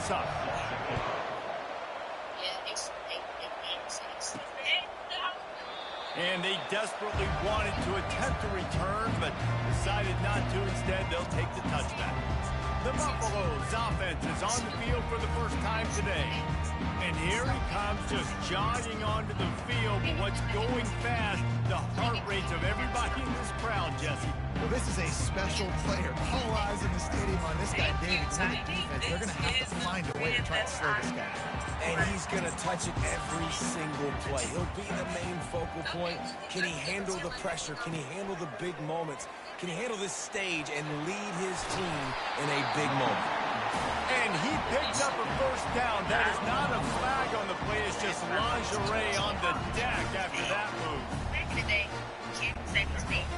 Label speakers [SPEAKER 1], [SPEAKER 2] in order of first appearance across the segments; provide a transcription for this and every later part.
[SPEAKER 1] this up. And they desperately wanted to attempt a return, but decided not to. Instead, they'll take the touchback. The Buffaloes offense is on the field for the first time today. And here he comes, just jogging onto the field. But what's going fast, the heart rates of everybody in this crowd, Jesse.
[SPEAKER 2] Well, this is a special player. All eyes in the stadium on this guy, David. For the defense, they're going to have to find a way to try to slow this guy down.
[SPEAKER 3] And he's going to touch it every single play. He'll be the main focal point. Can he handle the pressure? Can he handle the big moments? Can he handle this stage and lead his team in a big moment?
[SPEAKER 1] And he picks up a first down. That is not a flag on the play. It's just lingerie on the deck after that move.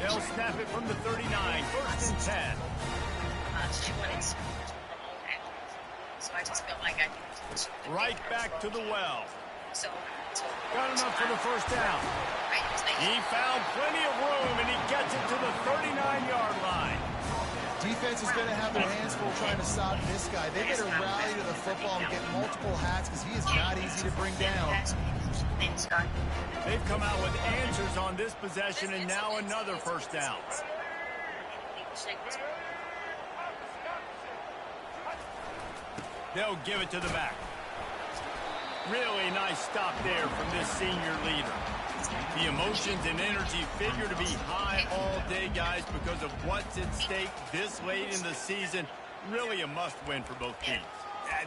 [SPEAKER 1] They'll snap it from the 39. First and 10. Right back to the well. Got enough for the first down. He found plenty of room, and he gets it to the 39-yard line.
[SPEAKER 2] Defense is going to have their hands full trying to stop this guy. They better rally to the football and get multiple hats because he is not easy to bring down.
[SPEAKER 1] They've come out with answers on this possession, and now another first down. They'll give it to the back. Really nice stop there from this senior leader. The emotions and energy figure to be high all day, guys, because of what's at stake this late in the season. Really a must-win for both teams.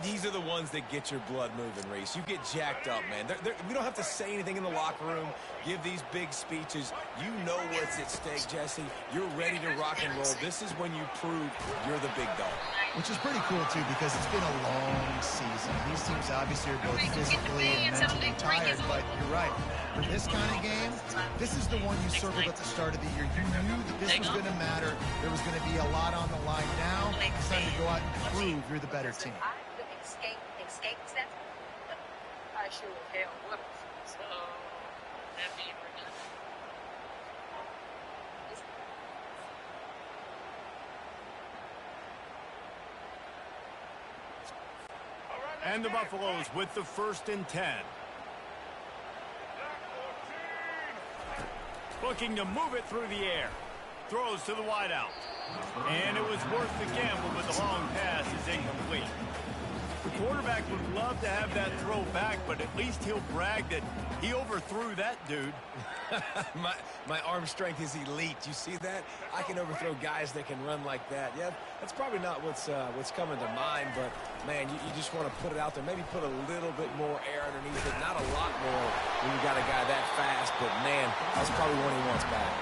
[SPEAKER 3] These are the ones that get your blood moving, Reese. You get jacked up, man. We don't have to say anything in the locker room, give these big speeches. You know what's at stake, Jesse. You're ready to rock and roll. This is when you prove you're the big dog.
[SPEAKER 2] Which is pretty cool, too, because it's been a long season. These teams obviously are both physically and mentally tired, but you're right. For this kind of game, this is the one you circled at the start of the year. You knew that this was going to matter. There was going to be a lot on the line. Now it's time to go out and prove you're the better team.
[SPEAKER 1] And the Buffaloes with the first and 10. Looking to move it through the air. Throws to the wideout. And it was worth the gamble, but the long pass is incomplete. The quarterback would love to have that throw back, but at least he'll brag that he overthrew that dude.
[SPEAKER 3] my arm strength is elite. You see that? I can overthrow guys that can run like that. Yeah, that's probably not what's coming to mind, but, man, you just want to put it out there. Maybe put a little bit more air underneath it. Not a lot more when you got a guy that fast, but, man, that's probably one he wants back.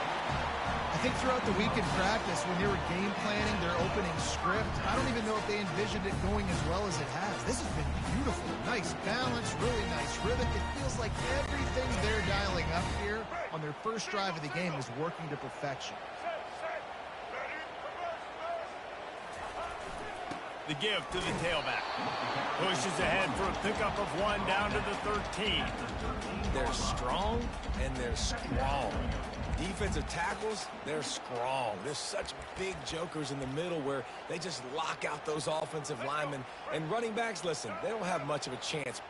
[SPEAKER 2] I think throughout the week in practice, when they were game planning their opening script, I don't even know if they envisioned it going as well as it has. This has been beautiful. Nice balance, really nice rhythm. It feels like everything they're dialing up here on their first drive of the game is working to perfection.
[SPEAKER 1] The give to the tailback. Pushes ahead for a pickup of one down to the 13.
[SPEAKER 3] They're strong and they're strong. Defensive tackles, they're strong. There's such big jokers in the middle where they just lock out those offensive linemen. And running backs, listen, they don't have much of a chance.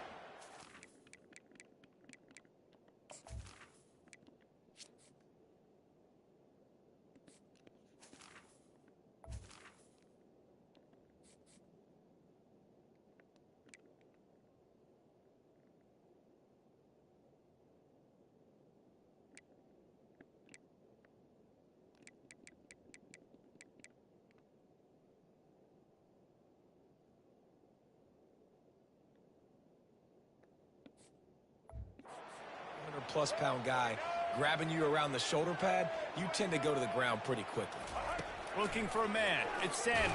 [SPEAKER 3] Plus pound guy grabbing you around the shoulder pad, you tend to go to the ground pretty quickly.
[SPEAKER 1] Looking for a man. It's Sanders.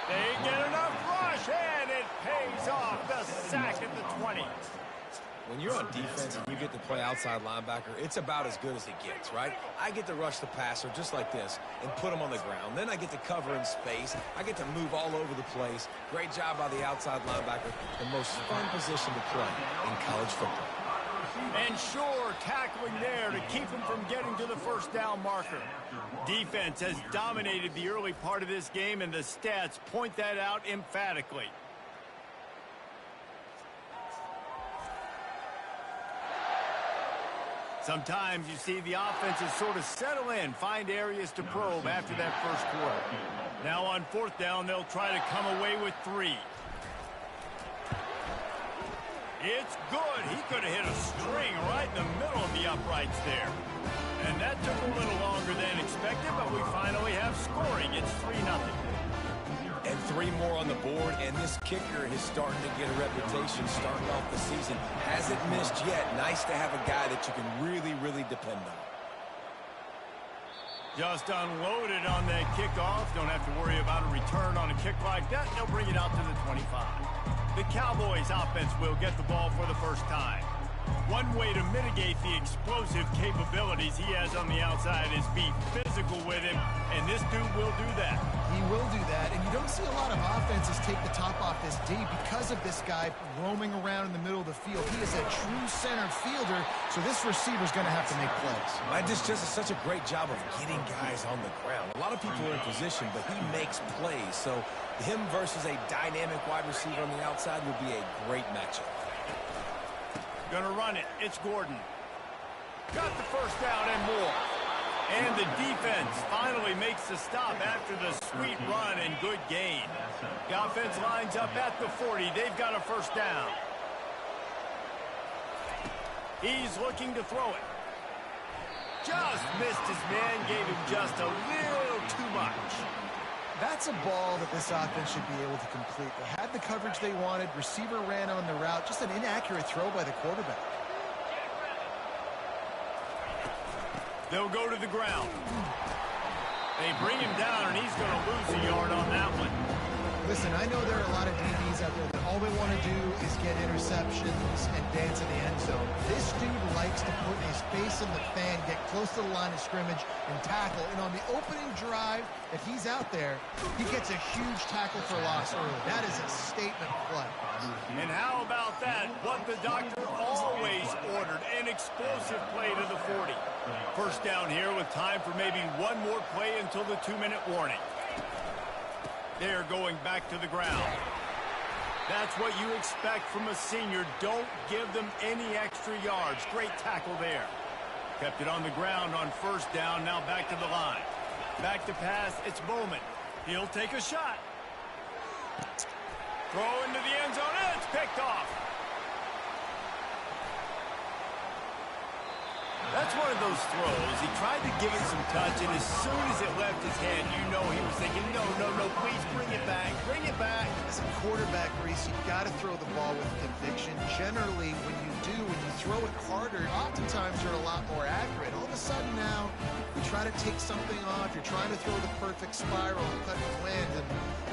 [SPEAKER 1] They get enough rush, and it pays off. The sack at the 20.
[SPEAKER 3] When you're on defense and you get to play outside linebacker, it's about as good as it gets, right? I get to rush the passer just like this and put him on the ground. Then I get to cover in space. I get to move all over the place. Great job by the outside linebacker. The most fun position to play in college football.
[SPEAKER 1] And sure, tackling there to keep him from getting to the first down marker. Defense has dominated the early part of this game, and the stats point that out emphatically. Sometimes you see the offenses sort of settle in, find areas to probe after that first quarter. Now on fourth down, they'll try to come away with 3. It's good. He could have hit a string right in the middle of the uprights there. And that took a little longer than expected, but we finally have scoring. It's 3-0.
[SPEAKER 3] And 3 more on the board, and this kicker is starting to get a reputation starting off the season. Hasn't missed yet. Nice to have a guy that you can really, really depend on.
[SPEAKER 1] Just unloaded on that kickoff. Don't have to worry about a return on a kick like that. They'll bring it out to the 25. The Cowboys offense will get the ball for the first time. One way to mitigate the explosive capabilities he has on the outside is be physical with him, and this dude will do that.
[SPEAKER 2] He will do that, and you don't see a lot of offenses take the top off this D because of this guy roaming around in the middle of the field. He is a true center fielder, so this receiver's going to have to make plays.
[SPEAKER 3] This just is such a great job of getting guys on the ground. A lot of people are in position, but he makes plays, so him versus a dynamic wide receiver on the outside would be a great matchup.
[SPEAKER 1] Gonna run it. It's Gordon. Got the first down and more. And the defense finally makes the stop after the sweet run and good gain. The offense lines up at the 40. They've got a first down. He's looking to throw it. Just missed his man. Gave him just a little too much.
[SPEAKER 2] That's a ball that this offense should be able to complete. They had the coverage they wanted. Receiver ran on the route. Just an inaccurate throw by the quarterback.
[SPEAKER 1] They'll go to the ground. They bring him down, and he's going to lose a yard on that one.
[SPEAKER 2] Listen, I know there are a lot of DBs out there that all they want to do is get interceptions and dance in the end zone. This dude likes to put his face in the fan, get close to the line of scrimmage, and tackle. And on the opening drive, if he's out there, he gets a huge tackle for loss early. That is a statement play.
[SPEAKER 1] And how about that? What the doctor always ordered, an explosive play to the 40. First down here with time for maybe one more play until the 2-minute warning. They're going back to the ground. That's what you expect from a senior. Don't give them any extra yards. Great tackle there. Kept it on the ground on first down. Now back to the line. Back to pass. It's Bowman. He'll take a shot. Throw into the end zone. And it's picked off. That's one of those throws. He tried to give it some touch, and as soon as it left his hand, you know he was thinking, no, please bring it back, bring it back.
[SPEAKER 2] As a quarterback, Reese, you've got to throw the ball with conviction. Generally, when you throw it harder, oftentimes you're a lot more accurate. All of a sudden now, you try to take something off, you're trying to throw the perfect spiral and cut the wind, and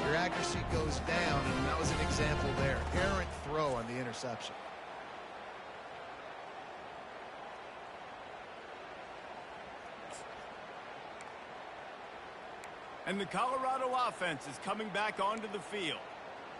[SPEAKER 2] your accuracy goes down, and that was an example there. Errant throw on the interception.
[SPEAKER 1] And the Colorado offense is coming back onto the field.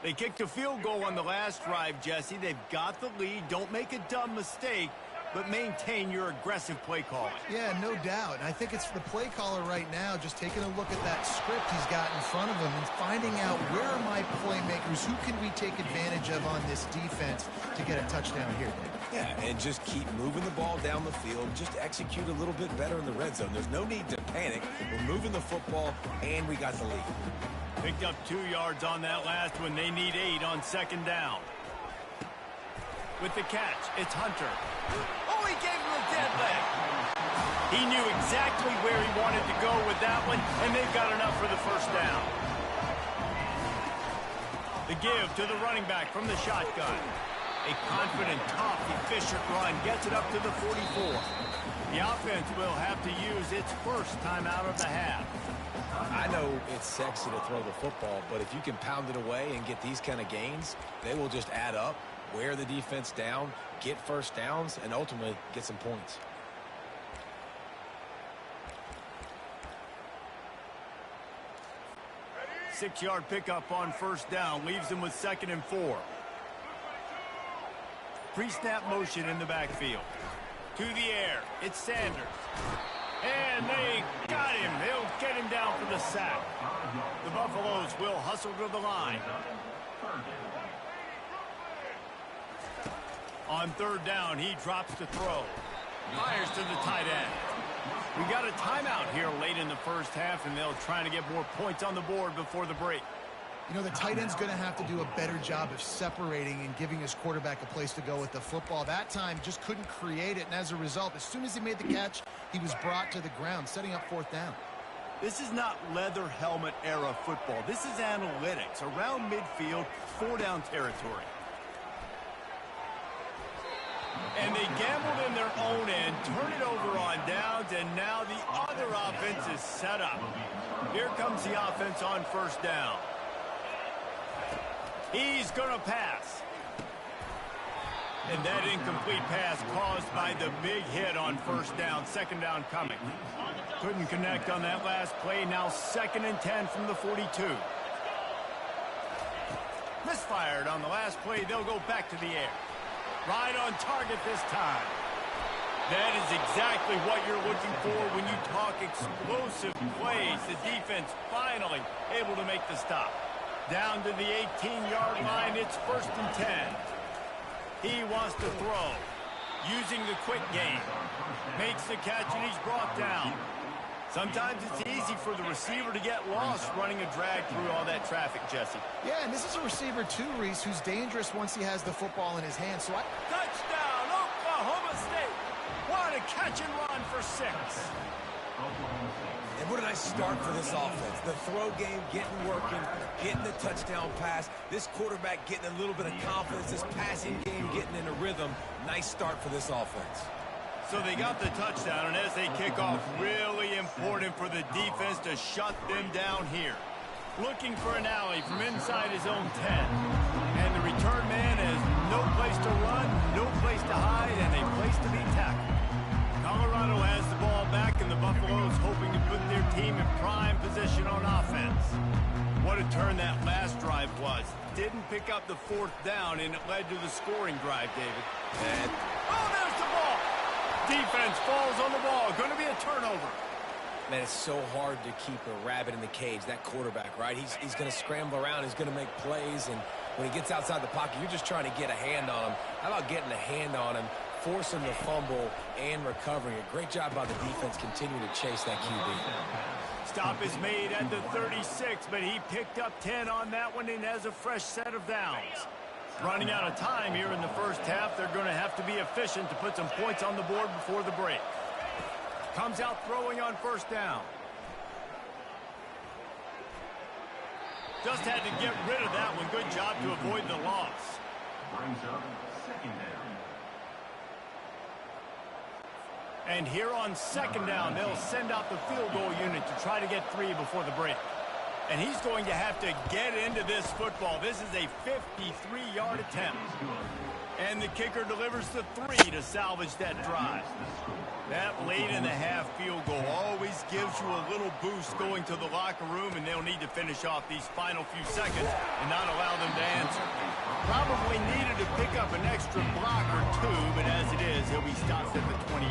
[SPEAKER 1] They kicked a field goal on the last drive, Jesse. They've got the lead. Don't make a dumb mistake, but maintain your aggressive play calling.
[SPEAKER 2] Yeah, no doubt. I think it's the play caller right now just taking a look at that script he's got in front of him and finding out where are my playmakers, who can we take advantage of on this defense to get a touchdown here.
[SPEAKER 3] Yeah, and just keep moving the ball down the field. Just execute a little bit better in the red zone. There's no need to panic. We're moving the football, and we got the lead.
[SPEAKER 1] Picked up 2 yards on that last one. They need 8 on second down. With the catch, it's Hunter. Oh, he gave him a dead leg. He knew exactly where he wanted to go with that one, and they've got enough for the first down. The give to the running back from the shotgun. A confident, tough, efficient run gets it up to the 44. The offense will have to use its first timeout of the half.
[SPEAKER 3] I know it's sexy to throw the football, but if you can pound it away and get these kind of gains, they will just add up, wear the defense down, get first downs, and ultimately get some points.
[SPEAKER 1] Six-yard pickup on first down leaves them with 2nd and 4. Pre-snap motion in the backfield. To the air, it's Sanders. And they got him. They'll get him down for the sack. The Buffaloes will hustle to the line. On third down, he drops to throw. Fires to the tight end. We got a timeout here late in the first half, and they'll try to get more points on the board before the break.
[SPEAKER 2] You know, the tight end's going to have to do a better job of separating and giving his quarterback a place to go with the football. That time just couldn't create it, and as a result, as soon as he made the catch, he was brought to the ground, setting up fourth down.
[SPEAKER 1] This is not leather helmet era football. This is analytics. Around midfield, 4-down territory. And they gambled in their own end, turn it over on downs, and now the other offense is set up. Here comes the offense on first down. He's going to pass. And that incomplete pass caused by the big hit on first down. Second down coming. Couldn't connect on that last play. Now 2nd and 10 from the 42. Misfired on the last play. They'll go back to the air. Right on target this time. That is exactly what you're looking for when you talk explosive plays. The defense finally able to make the stop. Down to the 18-yard line, it's 1st and 10. He wants to throw. Using the quick game. Makes the catch and he's brought down. Sometimes it's easy for the receiver to get lost running a drag through all that traffic, Jesse.
[SPEAKER 2] Yeah, and this is a receiver too, Reese, who's dangerous once he has the football in his hands. So
[SPEAKER 1] Touchdown, Oklahoma State. What a catch and run for 6.
[SPEAKER 3] And what a nice start for this offense. The throw game getting working, getting the touchdown pass. This quarterback getting a little bit of confidence. This passing game getting in a rhythm. Nice start for this offense.
[SPEAKER 1] So they got the touchdown, and as they kick off, really important for the defense to shut them down here. Looking for an alley from inside his own 10. And the return man has no place to run, no place to hide, and a place to be tackled. Colorado has the ball back, and the Buffaloes hoping to put their team in prime position on offense. What a turn that last drive was. Didn't pick up the 4th down, and it led to the scoring drive, David. And, oh, there's the ball! Defense falls on the ball. Going to be a turnover.
[SPEAKER 3] Man, it's so hard to keep a rabbit in the cage, that quarterback, right? He's going to scramble around. He's going to make plays, and when he gets outside the pocket, you're just trying to get a hand on him. How about getting a hand on him, force him to fumble, and recovering it? Great job by the defense continuing to chase that QB.
[SPEAKER 1] Stop is made at the 36, but he picked up 10 on that one and has a fresh set of downs. Running out of time here in the first half. They're going to have to be efficient to put some points on the board before the break. Comes out throwing on first down. Just had to get rid of that one. Good job to avoid the loss. Brings up 2nd down. And here on 2nd down, they'll send out the field goal unit to try to get 3 before the break. And he's going to have to get into this football. This is a 53-yard attempt. And the kicker delivers the 3 to salvage that drive. That late in the half field goal always gives you a little boost going to the locker room, and they'll need to finish off these final few seconds and not allow them to answer. Probably needed to pick up an extra block or 2, but as it is, he'll be stopped at the 28.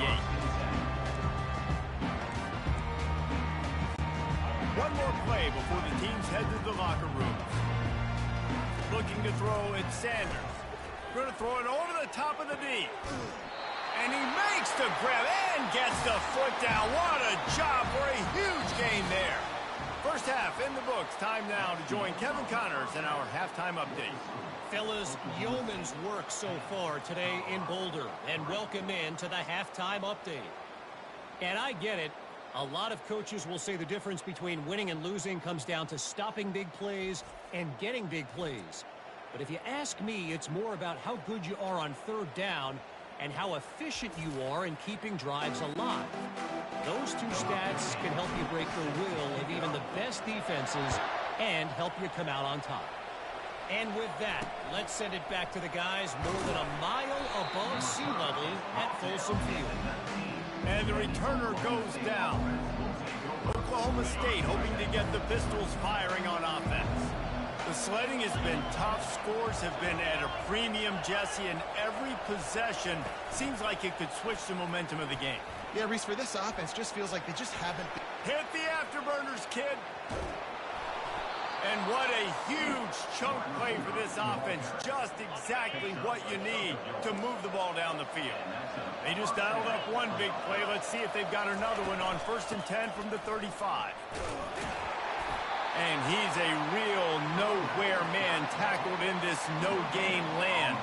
[SPEAKER 1] One more play before the teams head to the locker rooms. Looking to throw, it's Sanders. Going to throw it over the top of the D. And he makes the grab and gets the foot down. What a job for a huge gain there. First half in the books. Time now to join Kevin Connors in our halftime update.
[SPEAKER 4] Fellas, yeoman's work so far today in Boulder. And welcome in to the halftime update. And I get it. A lot of coaches will say the difference between winning and losing comes down to stopping big plays and getting big plays. But if you ask me, it's more about how good you are on 3rd down and how efficient you are in keeping drives alive. Those 2 stats can help you break the will of even the best defenses and help you come out on top. And with that, let's send it back to the guys more than a mile above sea level at Folsom Field.
[SPEAKER 1] And the returner goes down. Oklahoma State hoping to get the Pistols firing on offense. The sledding has been tough. Scores have been at a premium, Jesse, and every possession seems like it could switch the momentum of the game.
[SPEAKER 2] Yeah, Reese, for this offense, just feels like they just haven't been.
[SPEAKER 1] Hit the afterburners, kid. And what a huge chunk play for this offense. Just exactly what you need to move the ball down the field. They just dialed up one big play. Let's see if they've got another one on 1st and 10 from the 35. And he's a real nowhere man tackled in this no-gain land.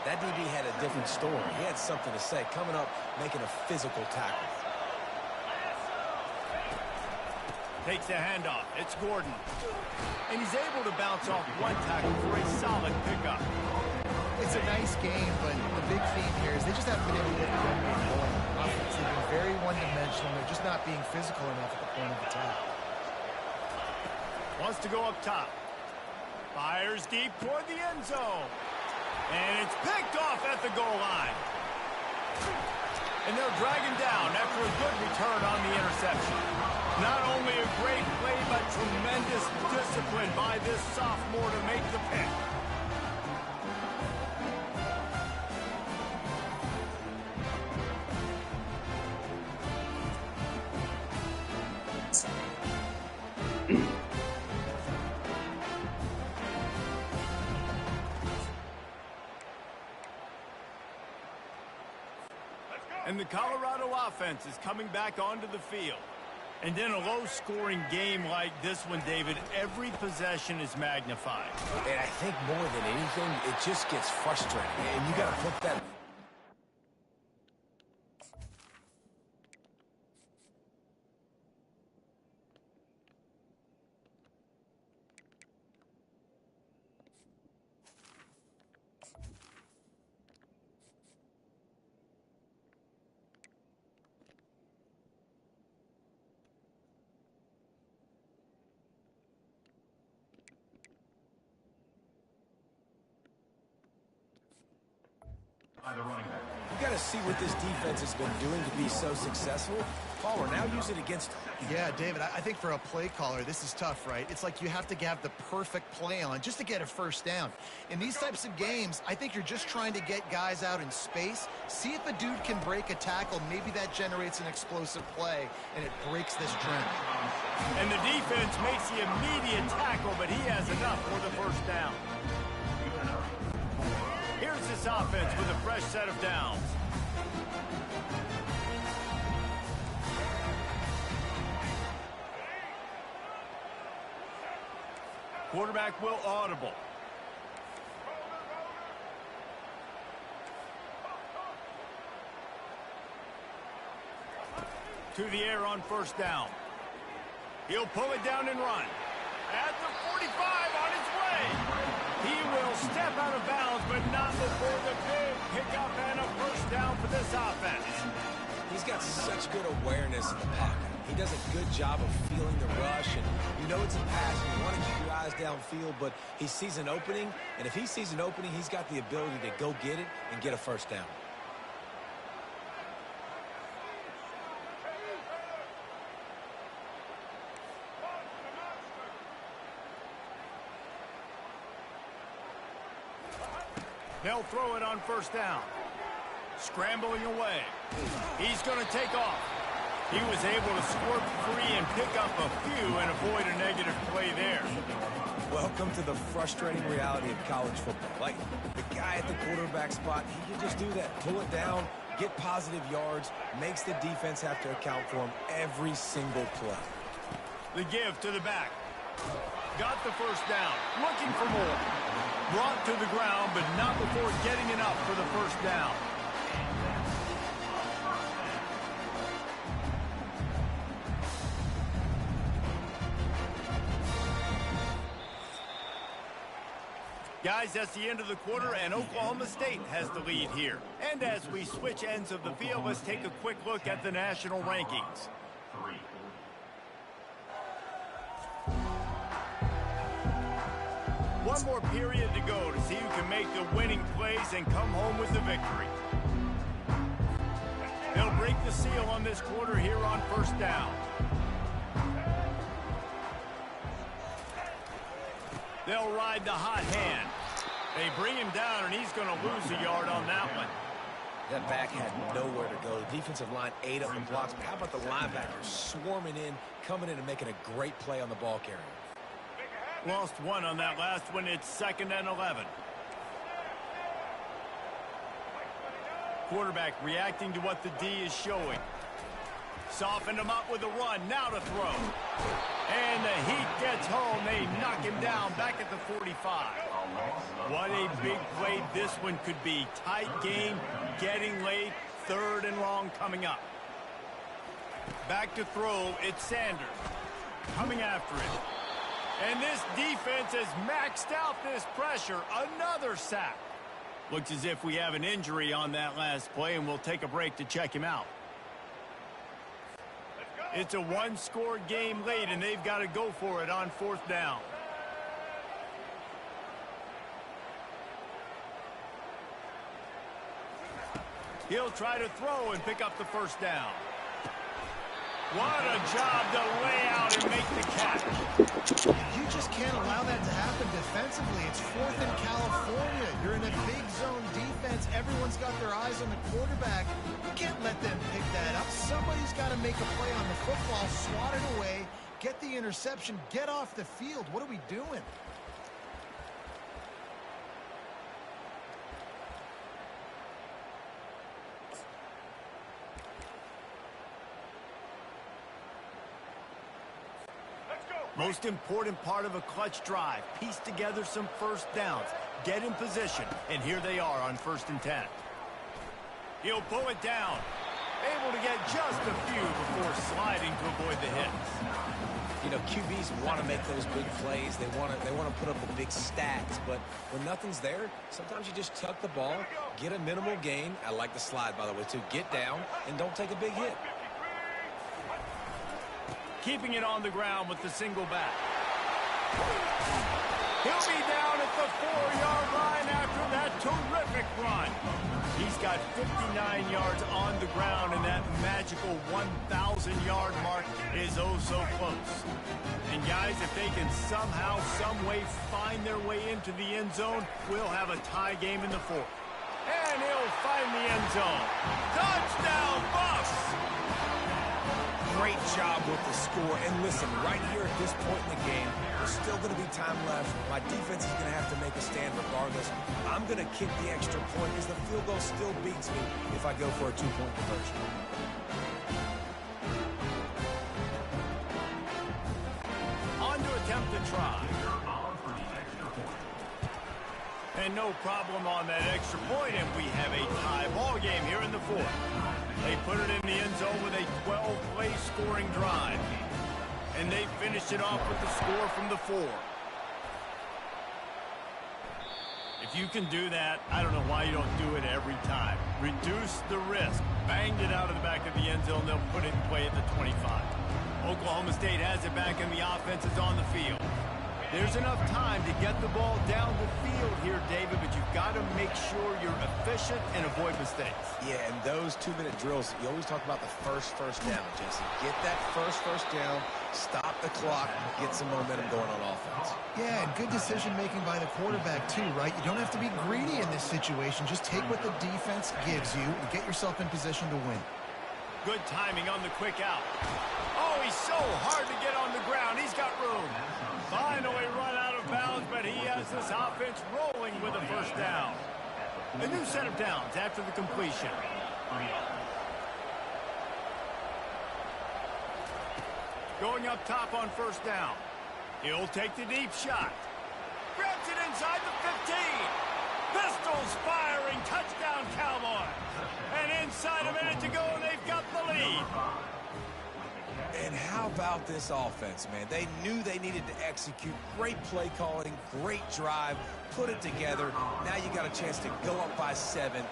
[SPEAKER 3] That DB had a different story. He had something to say, coming up, making a physical tackle.
[SPEAKER 1] Takes a handoff. It's Gordon. And he's able to bounce off one tackle for a solid pickup.
[SPEAKER 2] It's a nice game, but the big theme here is they just haven't been able to get the run game going. Offense, they've been very one-dimensional. They're just not being physical enough at the point of attack.
[SPEAKER 1] Wants to go up top. Fires deep toward the end zone. And it's picked off at the goal line. And they'll drag him down after a good return on the interception. Not only a great play, but tremendous discipline by this sophomore to make the pick. And the Colorado offense is coming back onto the field. And in a low-scoring game like this one, David, every possession is magnified.
[SPEAKER 3] And I think more than anything, it just gets frustrating. And you got to put that... You got to see what this defense has been doing to be so successful. Caller, now use it against them.
[SPEAKER 2] Yeah, David, I think for a play caller, this is tough, right? It's like you have to have the perfect play on just to get a first down. In these types of games, I think you're just trying to get guys out in space, see if a dude can break a tackle. Maybe that generates an explosive play, and it breaks this trend.
[SPEAKER 1] And the defense makes the immediate tackle, but he has enough for the first down. Here's this offense with a fresh set of downs. Quarterback will audible. To the air on first down. He'll pull it down and run. At the 45 on his way. He will step out of bounds, but not before the big pickup and a first down for this offense.
[SPEAKER 3] He's got such good awareness in the pocket. He does a good job of feeling the rush, and you know it's a pass. You want to keep your eyes downfield, but he sees an opening, and if he sees an opening, he's got the ability to go get it and get a first down.
[SPEAKER 1] They'll throw it on first down. Scrambling away. He's going to take off. He was able to squirt free and pick up a few and avoid a negative play there.
[SPEAKER 3] Welcome to the frustrating reality of college football. Like, the guy at the quarterback spot, he can just do that. Pull it down, get positive yards, makes the defense have to account for him every single play.
[SPEAKER 1] The give to the back. Got the first down. Looking for more. Brought to the ground, but not before getting enough for the first down. Guys, that's the end of the quarter, and Oklahoma State has the lead here. And as we switch ends of the field, let's take a quick look at the national rankings. One more period to go to see who can make the winning plays and come home with the victory. They'll break the seal on this quarter here on first down. They'll ride the hot hand. They bring him down, and he's going to lose a yard on that one.
[SPEAKER 3] That back had nowhere to go. The defensive line ate up the blocks, but how about the linebackers swarming in, coming in and making a great play on the ball carrier?
[SPEAKER 1] Lost one on that last one. It's 2nd and 11. Quarterback reacting to what the D is showing. Softened him up with a run. Now to throw. And the heat gets home. They knock him down back at the 45. What a big play this one could be. Tight game, getting late, 3rd and long coming up. Back to throw. It's Sanders coming after it. And this defense has maxed out this pressure. Another sack. Looks as if we have an injury on that last play, and we'll take a break to check him out. It's a one-score game late, and they've got to go for it on 4th down. He'll try to throw and pick up the 1st down. What a job to lay out and make the catch.
[SPEAKER 2] You just can't allow that to happen defensively. It's 4th in California. You're in a big zone defense. Everyone's got their eyes on the quarterback. You can't let them pick that up. Somebody's got to make a play on the football, swat it away, get the interception, get off the field. What are we doing?
[SPEAKER 1] Most important part of a clutch drive. Piece together some 1st downs. Get in position. And here they are on 1st and 10. He'll pull it down. Able to get just a few before sliding to avoid the hits.
[SPEAKER 3] You know, QBs want to make those big plays. They want to put up the big stats. But when nothing's there, sometimes you just tuck the ball, get a minimal gain. I like the slide, by the way, too. Get down and don't take a big hit.
[SPEAKER 1] Keeping it on the ground with the single back. He'll be down at the 4-yard line after that terrific run. He's got 59 yards on the ground, and that magical 1,000-yard mark is oh so close. And guys, if they can somehow, some way find their way into the end zone, we'll have a tie game in the 4th. And he'll find the end zone. Touchdown, Buffs!
[SPEAKER 3] Great job with the score. And listen, right here at this point in the game, there's still going to be time left. My defense is going to have to make a stand regardless. I'm going to kick the extra point because the field goal still beats me if I go for a 2-point conversion.
[SPEAKER 1] On to attempt to try. And no problem on that extra point, and we have a tie ball game here in the 4th. They put it in the end zone with a 12-play scoring drive. And they finished it off with the score from the 4. If you can do that, I don't know why you don't do it every time. Reduce the risk. Banged it out of the back of the end zone. They'll put it in play at the 25. Oklahoma State has it back, and the offense is on the field. There's enough time to get the ball down the field here, David, but you've got to make sure you're efficient and avoid mistakes.
[SPEAKER 3] Yeah, and those 2-minute drills, you always talk about the first down, Jesse. Get that first down, stop the clock, get some momentum going on offense.
[SPEAKER 2] Yeah, and good decision-making by the quarterback, too, right? You don't have to be greedy in this situation. Just take what the defense gives you and get yourself in position to win.
[SPEAKER 1] Good timing on the quick out. Oh, he's so hard to get on the ground. He's got room. Finally run out of bounds, but he has this offense rolling with a 1st down. A new set of downs after the completion. Going up top on 1st down. He'll take the deep shot. Grabs it inside the 15. Pistols firing. Touchdown, Cowboys. And inside a minute to go, and they've got the lead.
[SPEAKER 3] And how about this offense, man? They knew they needed to execute. Great play calling, great drive, put it together. Now you got a chance to go up by 7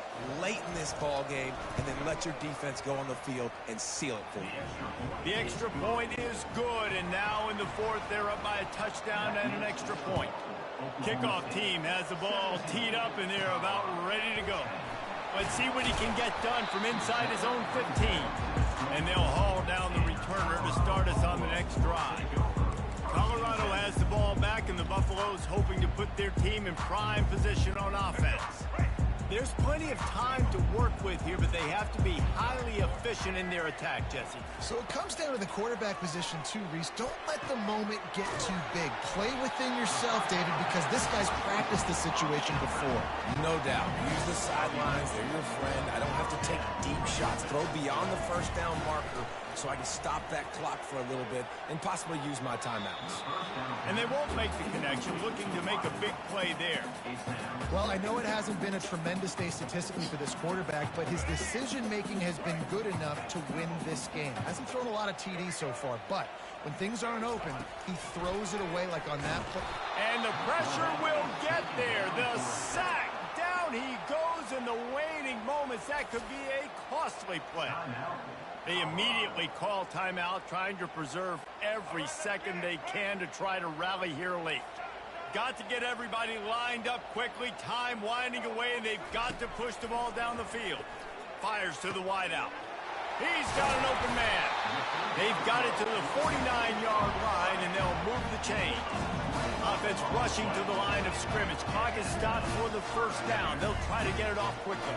[SPEAKER 3] late in this ball game and then let your defense go on the field and seal it for you.
[SPEAKER 1] The extra point is good, and now in the 4th, they're up by a touchdown and an extra point. Kickoff team has the ball teed up, and they're about ready to go. Let's see what he can get done from inside his own 15. And they'll haul down the returner to start us on the next drive. Colorado has the ball back, and the Buffaloes hoping to put their team in prime position on offense. There's plenty of time to work with here, but they have to be highly efficient in their attack, Jesse.
[SPEAKER 2] So it comes down to the quarterback position too, Reese. Don't let the moment get too big. Play within yourself, David, because this guy's practiced the situation before.
[SPEAKER 3] No doubt. Use the sidelines. They're your friend. I don't have to take deep shots. Throw beyond the first down marker so I can stop that clock for a little bit and possibly use my timeouts.
[SPEAKER 1] And they won't make the connection, looking to make a big play there.
[SPEAKER 2] Well, I know it hasn't been a tremendous day statistically for this quarterback, but his decision-making has been good enough to win this game. Hasn't thrown a lot of TDs so far, but when things aren't open, he throws it away like on that play.
[SPEAKER 1] And the pressure will get there. The sack. Down he goes in the waning moments. That could be a costly play. They immediately call timeout, trying to preserve every second they can to try to rally here late. Got to get everybody lined up quickly, time winding away, and they've got to push the ball down the field. Fires to the wideout. He's got an open man. They've got it to the 49-yard line, and they'll move the chain. Offense rushing to the line of scrimmage. Clock is stopped for the first down. They'll try to get it off quickly.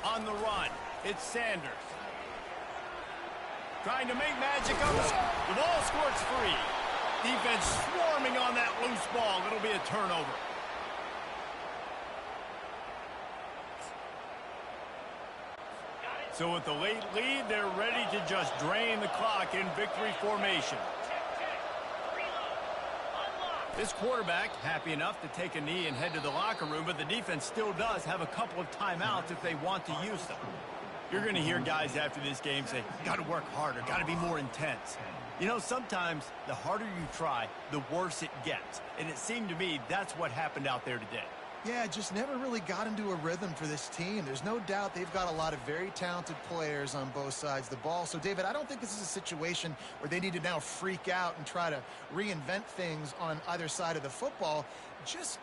[SPEAKER 1] On the run, it's Sanders. Trying to make magic of it. The ball squirts free. Defense swarming on that loose ball. It'll be a turnover. So with the late lead, they're ready to just drain the clock in victory formation. This quarterback happy enough to take a knee and head to the locker room, but the defense still does have a couple of timeouts if they want to use them. You're going to hear guys after this game say, got to work harder, got to be more intense. You know, sometimes the harder you try, the worse it gets. And it seemed to me that's what happened out there today.
[SPEAKER 2] Yeah, just never really got into a rhythm for this team. There's no doubt they've got a lot of very talented players on both sides of the ball. So, David, I don't think this is a situation where they need to now freak out and try to reinvent things on either side of the football. Just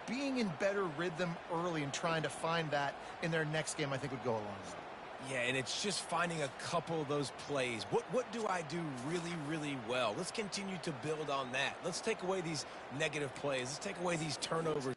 [SPEAKER 2] being in better rhythm early and trying to find that in their next game, I think, would go a long way.
[SPEAKER 3] Yeah, and it's just finding a couple of those plays. What do I do really, really well? Let's continue to build on that. Let's take away these negative plays. Let's take away these turnovers.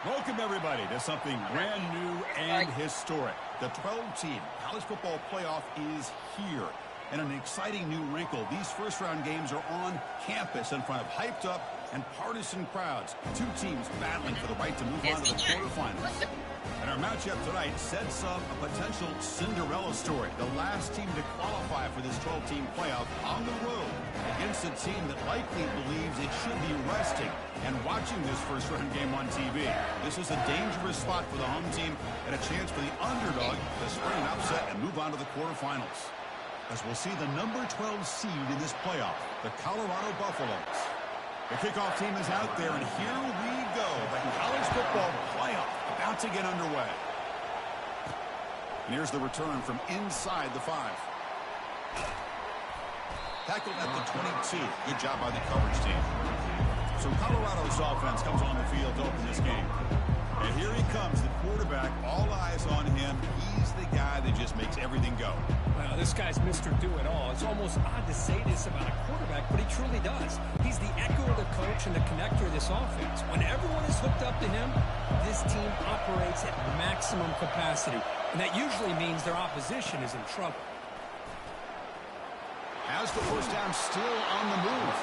[SPEAKER 5] Welcome, everybody, to something brand new and historic. The 12-team college football playoff is here. And an exciting new wrinkle, these first-round games are on campus in front of hyped-up and partisan crowds. Two teams battling for the right to move on to the quarterfinals. And our matchup tonight sets up a potential Cinderella story. The last team to qualify for this 12-team playoff on the road against a team that likely believes it should be resting and watching this first-round game on TV. This is a dangerous spot for the home team and a chance for the underdog to spring an upset and move on to the quarterfinals. As we'll see the number 12 seed in this playoff, the Colorado Buffaloes. The kickoff team is out there, and here we go. The college football playoff about to get underway. And here's the return from inside the 5. Tackled at the 22. Good job by the coverage team. So Colorado's offense comes on the field to open this game. And here he comes, the quarterback, all eyes on him. He's the guy that just makes everything go.
[SPEAKER 4] Well, this guy's Mr. Do-It-All. It's almost odd to say this about a quarterback, but he truly does. He's the echo of the coach and the connector of this offense. When everyone is hooked up to him, this team operates at maximum capacity. And that usually means their opposition is in trouble.
[SPEAKER 5] Has the first down, still on the move.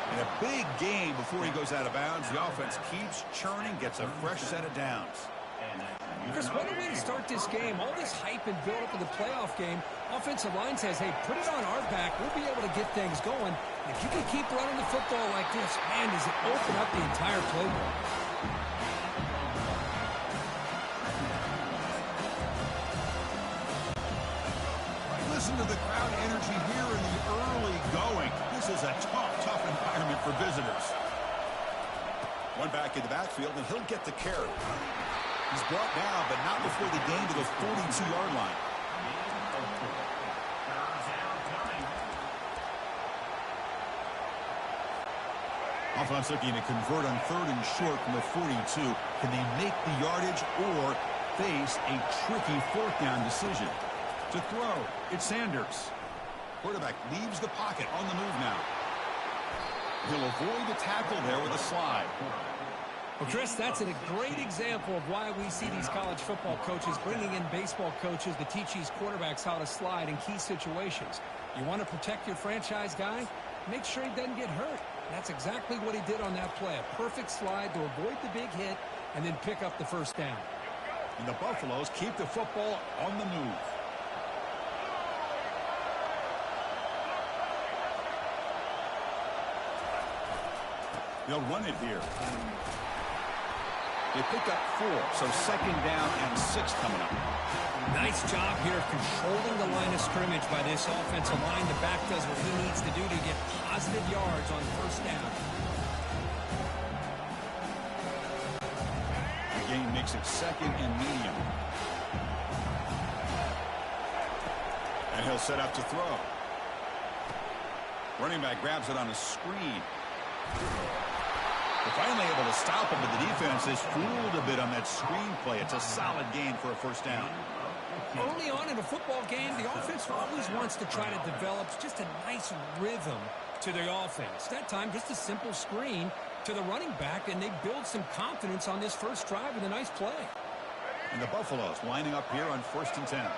[SPEAKER 5] And a big game before he goes out of bounds. The offense keeps churning, gets a fresh set of downs.
[SPEAKER 4] Chris, what a way to start this game. All this hype and build up of the playoff game. Offensive line says, hey, put it on our back. We'll be able to get things going. And if you can keep running the football like this, man, does it open up the entire playbook.
[SPEAKER 5] Listen to the crowd energy here in the early going. This is a tough environment for visitors. One back in the backfield, and he'll get the carry. He's brought down, but not before the gain to the 42-yard line. Offense looking to convert on 3rd and short from the 42. Can they make the yardage or face a tricky 4th down decision? To throw, it's Sanders. Quarterback leaves the pocket on the move now. He'll avoid the tackle there with a slide.
[SPEAKER 4] Well, Chris, that's a great example of why we see these college football coaches bringing in baseball coaches to teach these quarterbacks how to slide in key situations. You want to protect your franchise guy? Make sure he doesn't get hurt. That's exactly what he did on that play. A perfect slide to avoid the big hit and then pick up the first down.
[SPEAKER 5] And the Buffaloes keep the football on the move. They'll run it here. They pick up 4, so 2nd down and 6 coming up.
[SPEAKER 4] Nice job here of controlling the line of scrimmage by this offensive line. The back does what he needs to do to get positive yards on 1st down.
[SPEAKER 5] The game makes it 2nd and medium. And he'll set up to throw. Running back grabs it on a screen. They're finally able to stop him, but the defense is fooled a bit on that screenplay. It's a solid gain for a 1st down.
[SPEAKER 4] Early on in a football game, the offense always wants to try to develop just a nice rhythm to their offense. That time, just a simple screen to the running back, and they build some confidence on this first drive with a nice play.
[SPEAKER 5] And the Buffaloes lining up here on 1st and 10.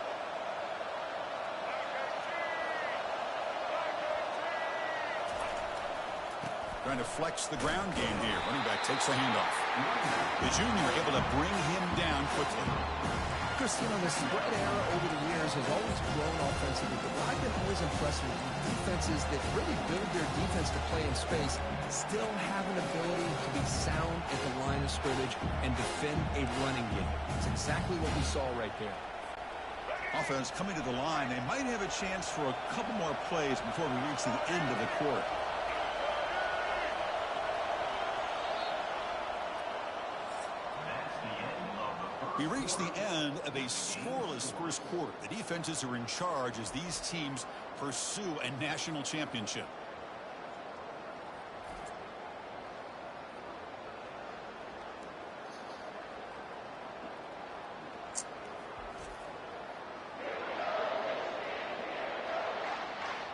[SPEAKER 5] Trying to flex the ground game here. Running back takes the handoff. The junior able to bring him down quickly.
[SPEAKER 6] Chris, you know, the spread era over the years has always grown offensively, but what I've been always impressed with defenses that really build their defense to play in space still have an ability to be sound at the line of scrimmage and defend a running game. It's exactly what we saw right there.
[SPEAKER 5] Offense coming to the line. They might have a chance for a couple more plays before we reach the end of the quarter. We reach the end of a scoreless first quarter. The defenses are in charge as these teams pursue a national championship.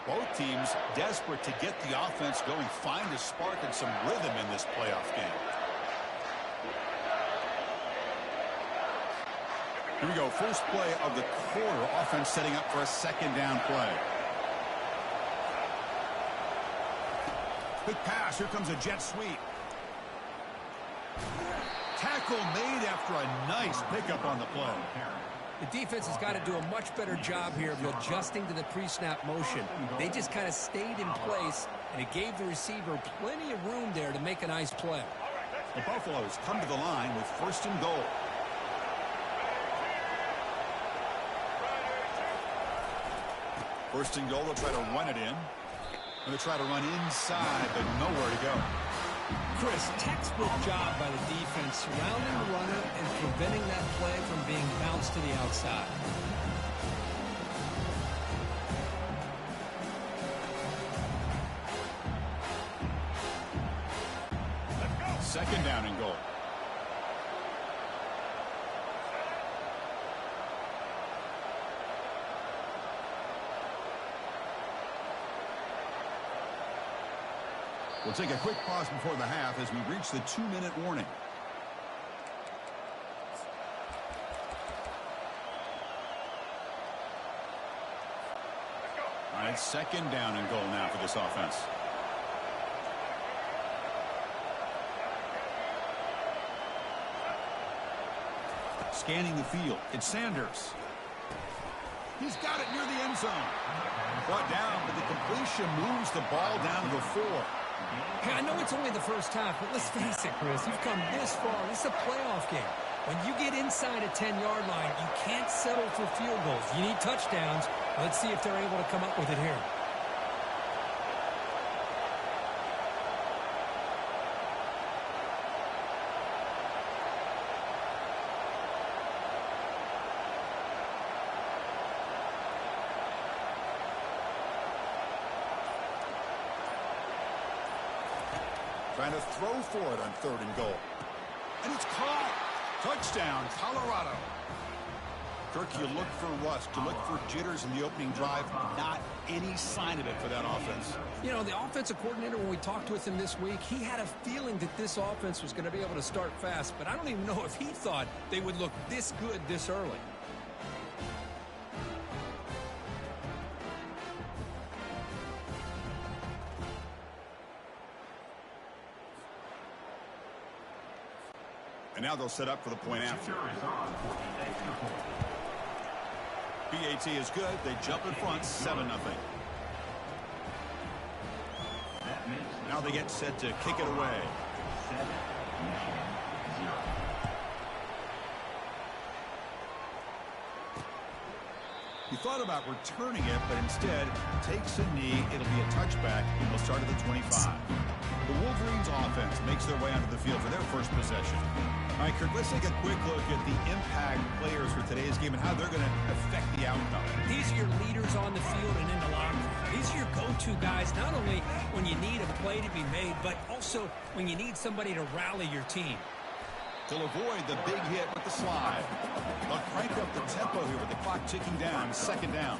[SPEAKER 5] Both teams desperate to get the offense going, find a spark and some rhythm in this playoff game. Here we go, first play of the quarter. Offense setting up for a second down play. Quick pass, here comes a jet sweep. Tackle made after a nice pickup on the play.
[SPEAKER 6] The defense has got to do a much better job here of adjusting to the pre-snap motion. They just kind of stayed in place, and it gave the receiver plenty of room there to make a nice play.
[SPEAKER 5] The Buffaloes come to the line with first and goal. First and goal, they'll try to run it in. And they'll try to run inside, but nowhere to go.
[SPEAKER 6] Chris, textbook job by the defense surrounding the runner and preventing that play from being bounced to the outside.
[SPEAKER 5] Second down and goal. We'll take a quick pause before the half as we reach the 2-minute warning. All right, second down and goal now for this offense. Scanning the field, it's Sanders. He's got it near the end zone. Brought down, but the completion moves the ball down to the 4.
[SPEAKER 6] Hey, I know it's only the first half, but let's face it, Chris. You've come this far. This is a playoff game. When you get inside a 10-yard line, you can't settle for field goals. You need touchdowns. Let's see if they're able to come up with it here.
[SPEAKER 5] Trying to throw for it on third and goal. And it's caught. Touchdown, Colorado. Kirk, you look for rust. You look for jitters in the opening drive. Not any sign of it for that offense.
[SPEAKER 6] You know, the offensive coordinator, when we talked with him this week, he had a feeling that this offense was going to be able to start fast. But I don't even know if he thought they would look this good this early.
[SPEAKER 5] And now they'll set up for the point after. BAT is good. They jump in front, 7-0. Now they get set to kick it away. He thought about returning it, but instead takes a knee. It'll be a touchback. They'll start at the 25. The Wolverines offense makes their way onto the field for their first possession. All right, Kirk, let's take a quick look at the impact players for today's game and how they're going to affect the outcome.
[SPEAKER 6] These are your leaders on the field and in the locker room. These are your go-to guys, not only when you need a play to be made, but also when you need somebody to rally your team.
[SPEAKER 5] They'll avoid the big hit with the slide. They'll crank up the tempo here with the clock ticking down. Second down.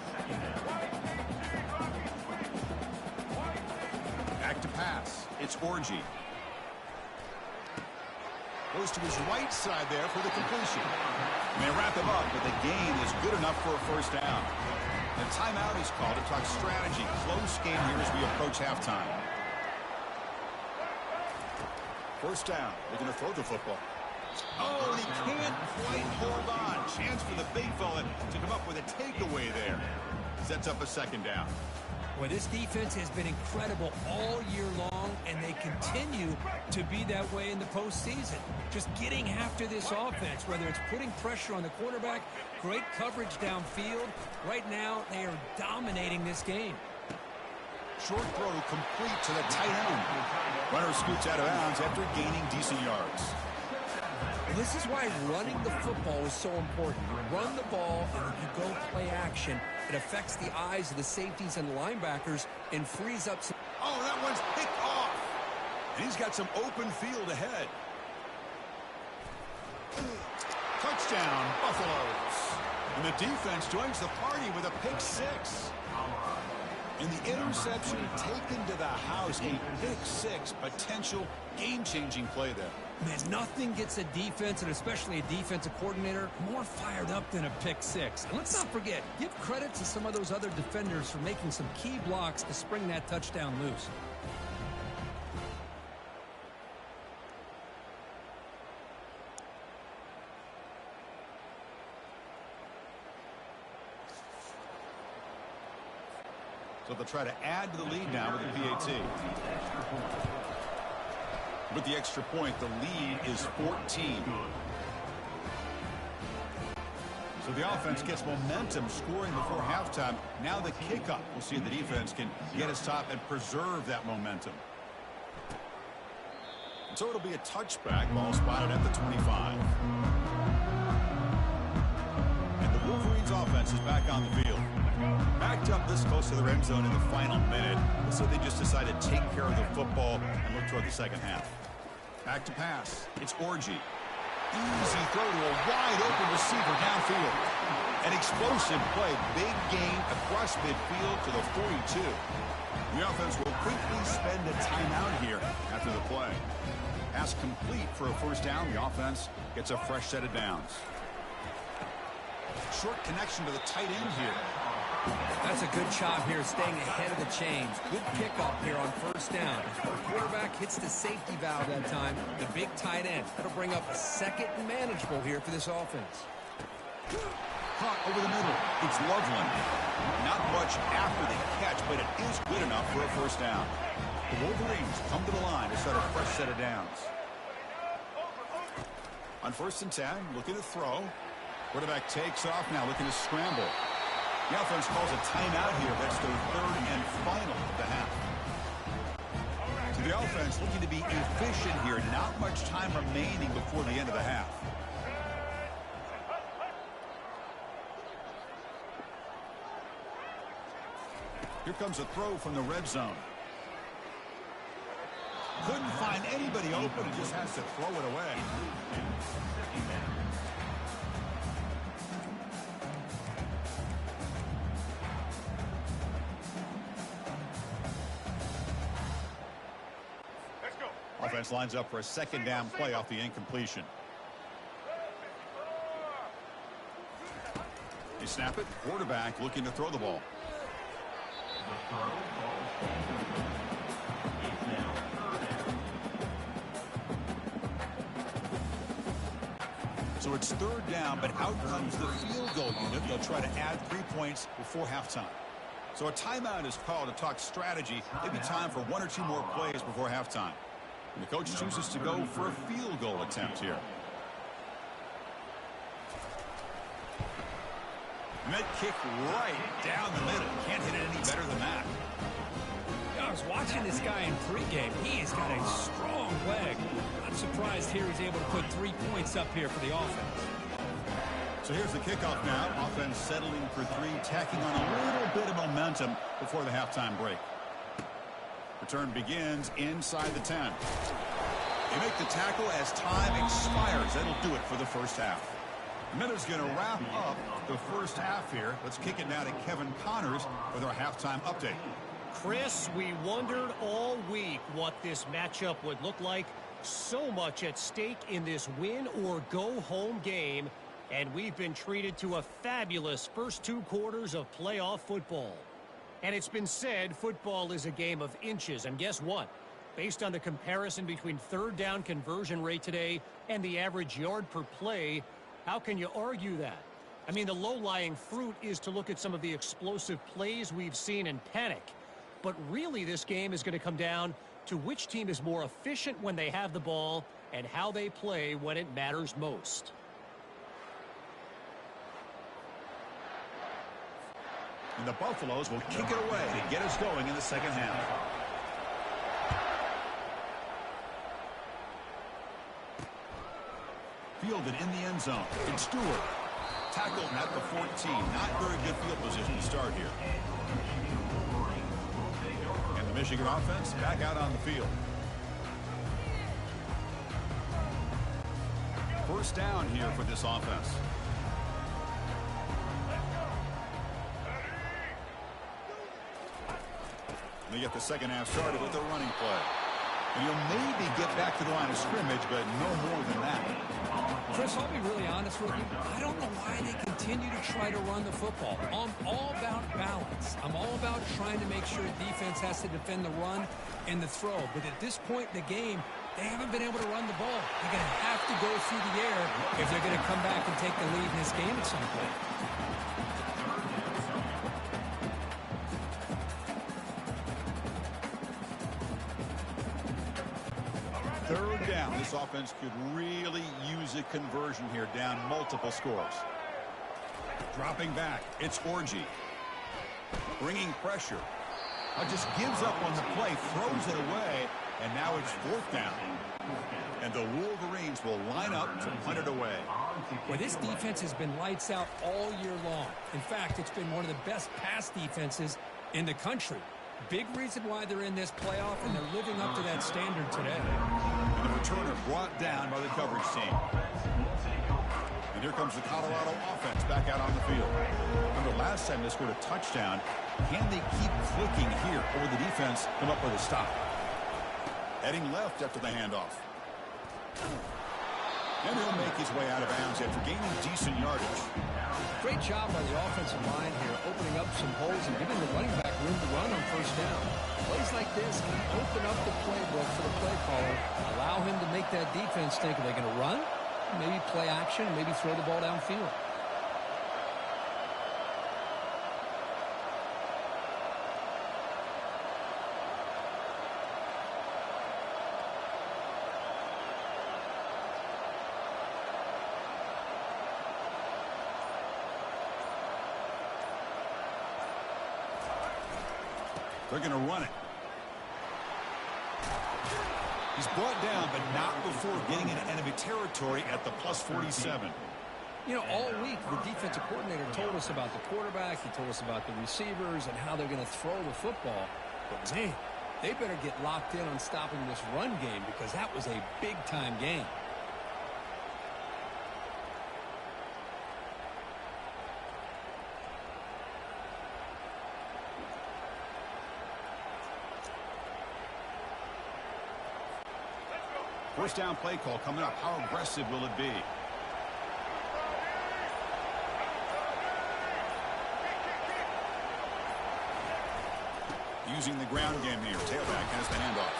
[SPEAKER 5] Back to pass. It's Orgy. Goes to his right side there for the completion. They wrap him up, but the gain is good enough for a first down. The timeout is called to talk strategy. Close game here as we approach halftime. First down. They're going to throw the football. Oh, and he can't quite hold on. Chance for the big fella to come up with a takeaway there. Sets up a second down.
[SPEAKER 6] Well, this defense has been incredible all year long, and they continue to be that way in the postseason. Just getting after this offense, whether it's putting pressure on the quarterback, great coverage downfield. Right now, they are dominating this game.
[SPEAKER 5] Short throw complete to the tight end. Runner scoots out of bounds after gaining decent yards.
[SPEAKER 6] This is why running the football is so important. You run the ball and then you go play action. It affects the eyes of the safeties and the linebackers and frees up some...
[SPEAKER 5] Oh, that one's picked off. And he's got some open field ahead. Touchdown, Buffaloes. And the defense joins the party with a pick 6. And the interception taken to the house, a pick six, potential game-changing play there.
[SPEAKER 6] Man, nothing gets a defense, and especially a defensive coordinator, more fired up than a pick six. And let's not forget, give credit to some of those other defenders for making some key blocks to spring that touchdown loose.
[SPEAKER 5] So they'll try to add to the lead now with the PAT. With the extra point, the lead is 14. So the offense gets momentum scoring before halftime. Now the kickoff. We'll see if the defense can get a stop and preserve that momentum. So it'll be a touchback. Ball spotted at the 25. And the Wolverines offense is back on the field. Backed up this close to the end zone in the final minute. So they just decided to take care of the football and look toward the second half. Back to pass. It's Orji. Easy throw to a wide open receiver downfield. An explosive play. Big gain across midfield to the 42. The offense will quickly spend a timeout here after the play. Pass complete for a first down. The offense gets a fresh set of downs. Short connection to the tight end here.
[SPEAKER 6] That's a good job here, staying ahead of the chains. Good kickoff here on first down. The quarterback hits the safety valve that time. The big tight end. That'll bring up a second and manageable here for this offense.
[SPEAKER 5] Caught over the middle. It's Loveland. Not much after the catch, but it is good enough for a first down. The Wolverines come to the line to start a fresh set of downs. On 1st and 10, looking to throw. Quarterback takes off now, looking to scramble. The offense calls a timeout here. That's their third and final of the half. So the offense looking to be efficient here. Not much time remaining before the end of the half. Here comes a throw from the red zone. Couldn't find anybody open and just has to throw it away. Offense lines up for a second down play off the incompletion. They snap it. Quarterback looking to throw the ball. So it's third down, but out comes the field goal unit. They'll try to add 3 points before halftime. So a timeout is called to talk strategy. Maybe time for 1 or 2 more plays before halftime. And the coach chooses to go for a field goal attempt here. Med kick right down the middle. Can't hit it any better than that.
[SPEAKER 6] I was watching this guy in pregame. He has got a strong leg. I'm surprised here he's able to put 3 points up here for the offense.
[SPEAKER 5] So here's the kickoff now. Offense settling for 3, tacking on a little bit of momentum before the halftime break. Return begins inside the 10. They make the tackle as time expires. That'll do it for the first half. Minute's going to wrap up the first half here. Let's kick it now to Kevin Connors with our halftime update.
[SPEAKER 4] Chris, we wondered all week what this matchup would look like. So much at stake in this win-or-go-home game, and we've been treated to a fabulous first 2 quarters of playoff football. And it's been said football is a game of inches, and guess what? Based on the comparison between third down conversion rate today and the average yard per play, how can you argue that? I mean, the low-lying fruit is to look at some of the explosive plays we've seen and panic. But really, this game is going to come down to which team is more efficient when they have the ball and how they play when it matters most.
[SPEAKER 5] And the Buffaloes will kick it away to get us going in the second half. Fielded in the end zone. It's Stewart. Tackled at the 14. Not very good field position to start here. And the Michigan offense back out on the field. First down here for this offense. They get the second half started with a running play. And you'll maybe get back to the line of scrimmage, but no more than that.
[SPEAKER 6] Chris, I'll be really honest with you. I don't know why they continue to try to run the football. I'm all about balance. I'm all about trying to make sure defense has to defend the run and the throw. But at this point in the game, they haven't been able to run the ball. They're going to have to go through the air if they're going to come back and take the lead in this game at some point.
[SPEAKER 5] Third down. This offense could really use a conversion here, down multiple scores. Dropping back, it's Orji. Bringing pressure. Now just gives up on the play, throws it away, and now it's fourth down. And the Wolverines will line up to punt it away.
[SPEAKER 6] Well, this defense has been lights out all year long. In fact, it's been one of the best pass defenses in the country. Big reason why they're in this playoff, and they're living up to that standard today.
[SPEAKER 5] And the returner brought down by the coverage team. And here comes the Colorado offense back out on the field. Remember, last time they scored a touchdown. Can they keep clicking here, or the defense come up with a stop? Heading left after the handoff. And he'll make his way out of bounds after gaining decent yardage.
[SPEAKER 6] Great job by the offensive line here, opening up some holes and giving the running back room to run on first down. Plays like this can open up the playbook for the play caller, allow him to make that defense think, are they going to run? Maybe play action, maybe throw the ball downfield.
[SPEAKER 5] They're going to run it. He's brought down, but not before getting into enemy territory at the plus 47.
[SPEAKER 6] You know, all week, the defensive coordinator told us about the quarterback. He told us about the receivers and how they're going to throw the football. But, man, they better get locked in on stopping this run game because that was a big-time game.
[SPEAKER 5] First down play call coming up. How aggressive will it be? Using the ground game here. Tailback has the handoff.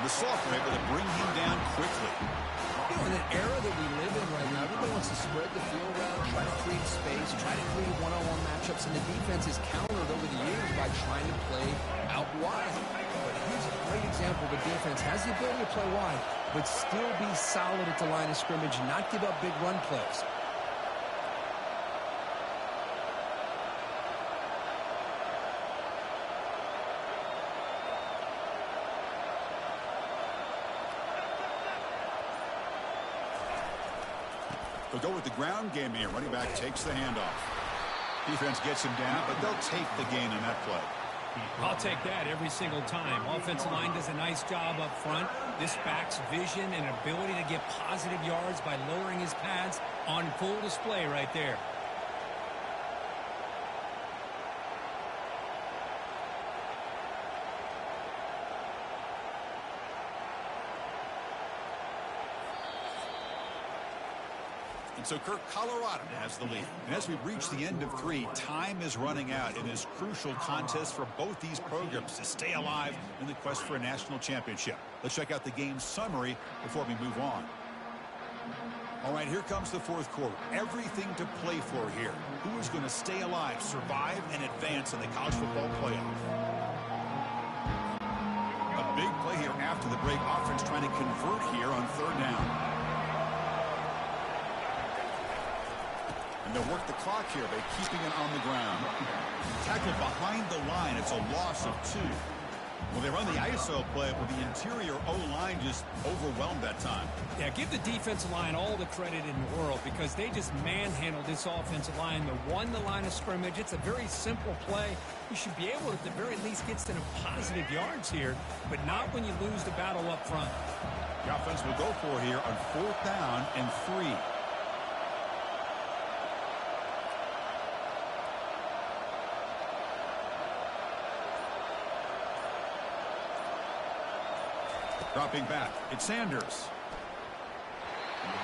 [SPEAKER 5] And the softer able to bring him down quickly.
[SPEAKER 6] You know, in an era that we live in right now, everybody wants to spread the field around, try to create space, try to create one-on-one matchups, and the defense is countered over the years by trying to play out wide. But here's a great example of a defense has the ability to play wide, but still be solid at the line of scrimmage and not give up big run plays.
[SPEAKER 5] They'll go with the ground game here. Running back takes the handoff. Defense gets him down, but they'll take the gain on that play.
[SPEAKER 4] I'll take that every single time. Offensive line does a nice job up front. This back's vision and ability to get positive yards by lowering his pads on full display right there.
[SPEAKER 5] And so, Kirk, Colorado has the lead. And as we reach the end of 3, time is running out in this crucial contest for both these programs to stay alive in the quest for a national championship. Let's check out the game summary before we move on. All right, here comes the fourth quarter. Everything to play for here. Who is going to stay alive, survive, and advance in the college football playoff? A big play here after the break. Offense trying to convert here on third down. And they'll work the clock here by keeping it on the ground. Tackled behind the line. It's a loss of 2. Well, they run the ISO play, but the interior O-line just overwhelmed that time.
[SPEAKER 4] Yeah, give the defensive line all the credit in the world because they just manhandled this offensive line. They won the line of scrimmage. It's a very simple play. You should be able to, at the very least, get some positive yards here, but not when you lose the battle up front.
[SPEAKER 5] The offense will go for it here on fourth down and 3. Dropping back, it's Sanders.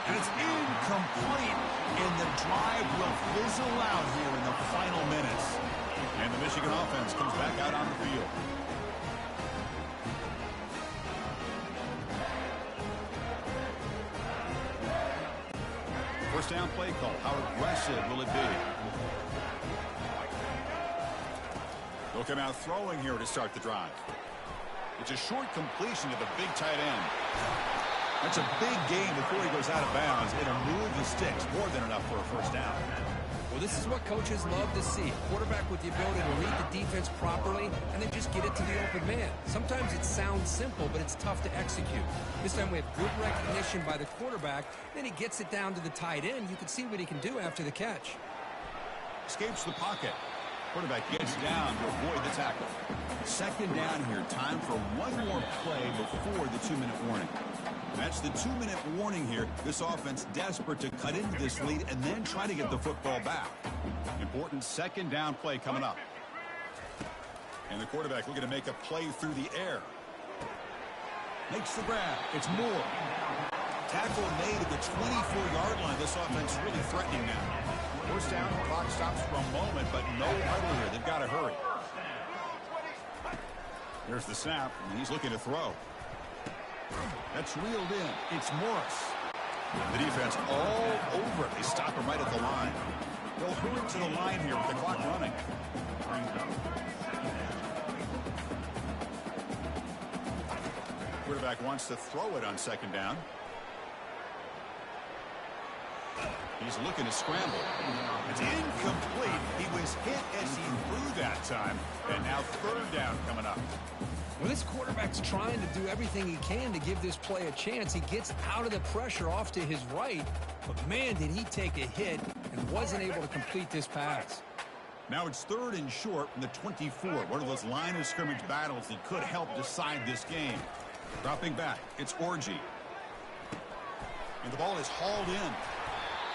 [SPEAKER 1] And it's incomplete, and the drive will fizzle out here in the final minutes.
[SPEAKER 5] And the Michigan offense comes back out on the field. First down play call. How aggressive will it be? They'll come out throwing here to start the drive. It's a short completion to the big tight end. That's a big gain before he goes out of bounds. It'll move the sticks. More than enough for a first down.
[SPEAKER 6] Well, this is what coaches love to see. Quarterback with the ability to read the defense properly and then just get it to the open man. Sometimes it sounds simple, but it's tough to execute. This time we have good recognition by the quarterback. Then he gets it down to the tight end. You can see what he can do after the catch.
[SPEAKER 5] Escapes the pocket. Quarterback gets down to avoid the tackle. Second down here. Time for one more play before the 2-minute warning. That's the 2-minute warning here. This offense desperate to cut into this lead and then try to get the football back. Important second down play coming up. And the quarterback looking to make a play through the air. Makes the grab. It's Moore. Tackle made at the 24-yard line. This offense really threatening now. First down, clock stops for a moment, but no huddle here. They've got to hurry. Here's the snap, and he's looking to throw. That's reeled in. It's Morris. The defense all over it. They stop him right at the line. They'll hurry to the line here with the clock running. Quarterback wants to throw it on second down. He's looking to scramble. It's incomplete. He was hit as he threw that time. And now third down coming up.
[SPEAKER 6] Well, this quarterback's trying to do everything he can to give this play a chance. He gets out of the pressure off to his right. But, man, did he take a hit and wasn't able to complete this pass.
[SPEAKER 5] Now it's third and short from the 24. One of those line of scrimmage battles that could help decide this game. Dropping back, it's Orji. And the ball is hauled in.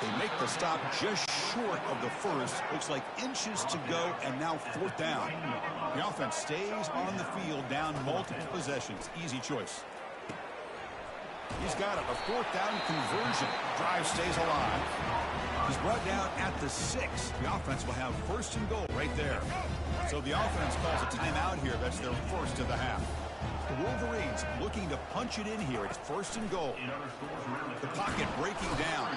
[SPEAKER 5] They make the stop just short of the first. Looks like inches to go, and now fourth down. The offense stays on the field, down multiple possessions. Easy choice. He's got it. A fourth down conversion. Drive stays alive. He's brought down at the 6. The offense will have first and goal right there. So the offense calls a timeout here. That's their first of the half. The Wolverines looking to punch it in here. It's first and goal. The pocket breaking down.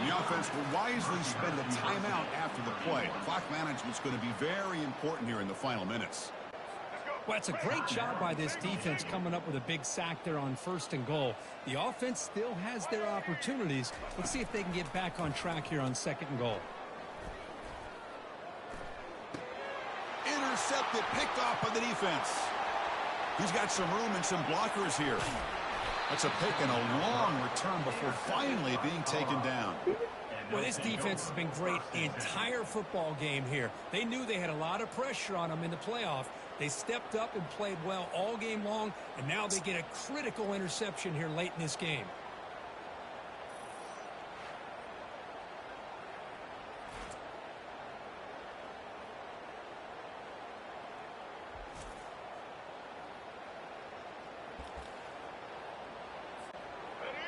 [SPEAKER 5] The offense will wisely spend a timeout after the play. Clock management's going to be very important here in the final minutes.
[SPEAKER 6] Well, it's a great job by this defense coming up with a big sack there on first and goal. The offense still has their opportunities. Let's see if they can get back on track here on second and goal.
[SPEAKER 5] Intercepted, picked off by the defense. He's got some room and some blockers here. That's a pick and a long return before finally being taken down.
[SPEAKER 6] Well, this defense has been great the entire football game here. They knew they had a lot of pressure on them in the playoff. They stepped up and played well all game long, and now they get a critical interception here late in this game.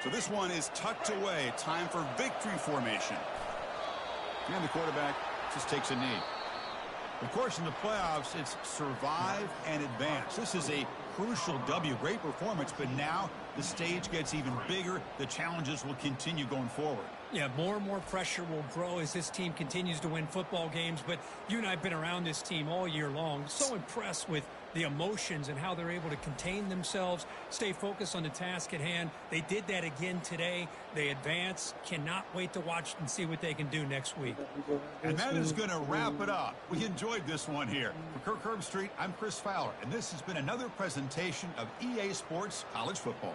[SPEAKER 5] So this one is tucked away. Time for victory formation. And the quarterback just takes a knee. Of course, in the playoffs, it's survive and advance. This is a crucial W. Great performance, but now the stage gets even bigger. The challenges will continue going forward.
[SPEAKER 4] Yeah, more and more pressure will grow as this team continues to win football games. But you and I have been around this team all year long. So impressed with the emotions and how they're able to contain themselves, stay focused on the task at hand. They did that again today. They advance. Cannot wait to watch and see what they can do next week.
[SPEAKER 5] And that is going to wrap it up. We enjoyed this one here. For Kirk Herbstreit, I'm Chris Fowler, and this has been another presentation of EA Sports College Football.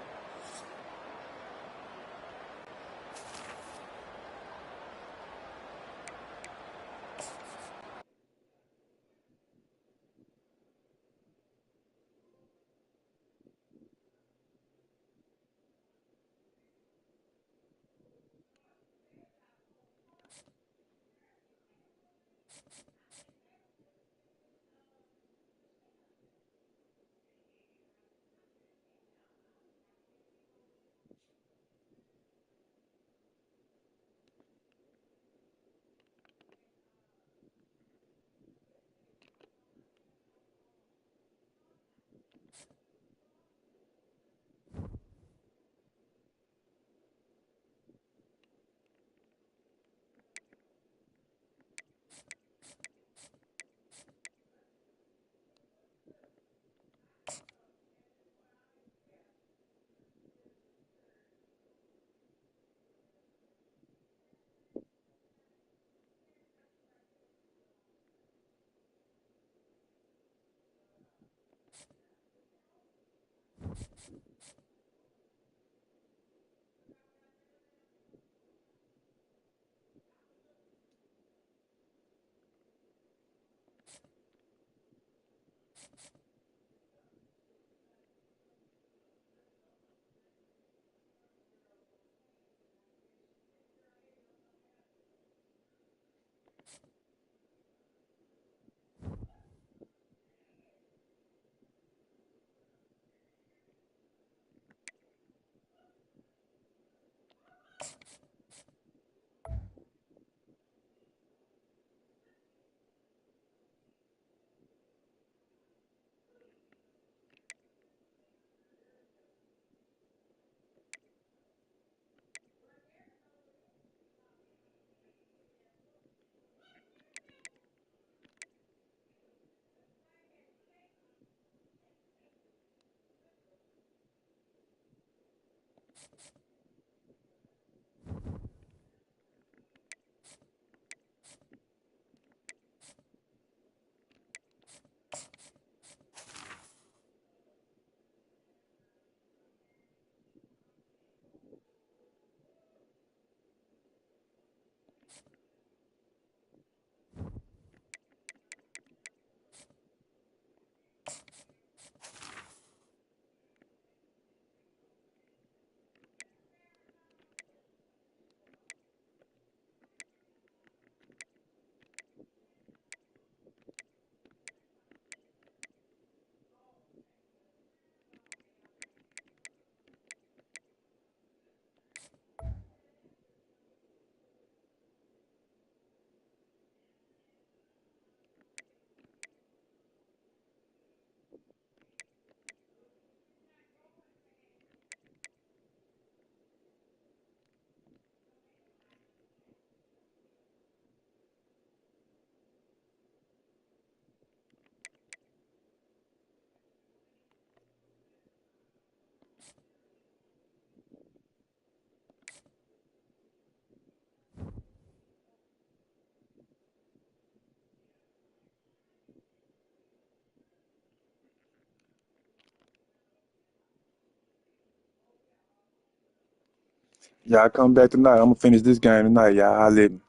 [SPEAKER 7] Y'all come back tonight. I'm gonna finish this game tonight. Y'all holler at me.